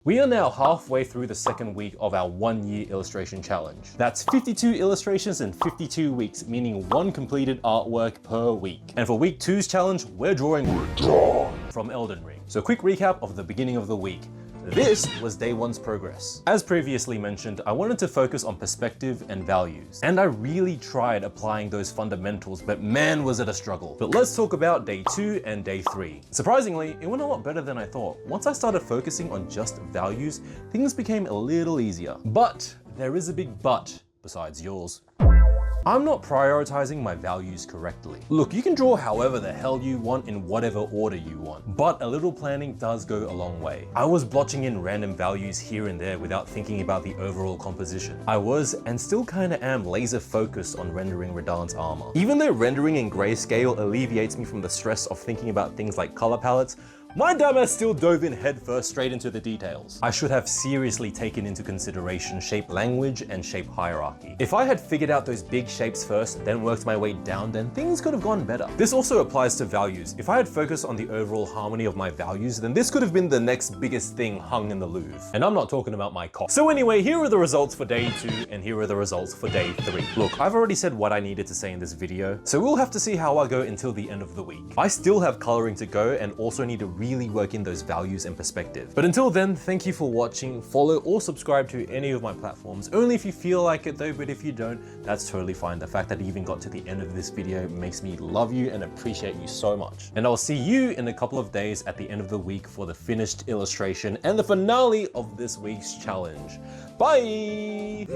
We are now halfway through the second week of our 1-year illustration challenge. That's 52 illustrations in 52 weeks, meaning one completed artwork per week. And for week 2's challenge, we're drawing Radahn from Elden Ring. So quick recap of the beginning of the week. This was day 1's progress. As previously mentioned, I wanted to focus on perspective and values. And I really tried applying those fundamentals, but man was it a struggle. But let's talk about day 2 and day 3. Surprisingly, it went a lot better than I thought. Once I started focusing on just values, things became a little easier. But there is a big but besides yours. I'm not prioritizing my values correctly. Look, you can draw however the hell you want in whatever order you want, but a little planning does go a long way. I was blotching in random values here and there without thinking about the overall composition. I was, and still kinda am, laser focused on rendering Radahn's armor. Even though rendering in grayscale alleviates me from the stress of thinking about things like color palettes, my dumbass still dove in headfirst straight into the details. I should have seriously taken into consideration shape language and shape hierarchy. If I had figured out those big shapes first, then worked my way down, then things could have gone better. This also applies to values. If I had focused on the overall harmony of my values, then this could have been the next biggest thing hung in the Louvre. And I'm not talking about my cock. So anyway, here are the results for day 2, and here are the results for day 3. Look, I've already said what I needed to say in this video, so we'll have to see how I go until the end of the week. I still have coloring to go and also need to really work in those values and perspective. But until then, thank you for watching. Follow or subscribe to any of my platforms, only if you feel like it though, but if you don't, that's totally fine. The fact that you even got to the end of this video makes me love you and appreciate you so much. And I'll see you in a couple of days at the end of the week for the finished illustration and the finale of this week's challenge. Bye!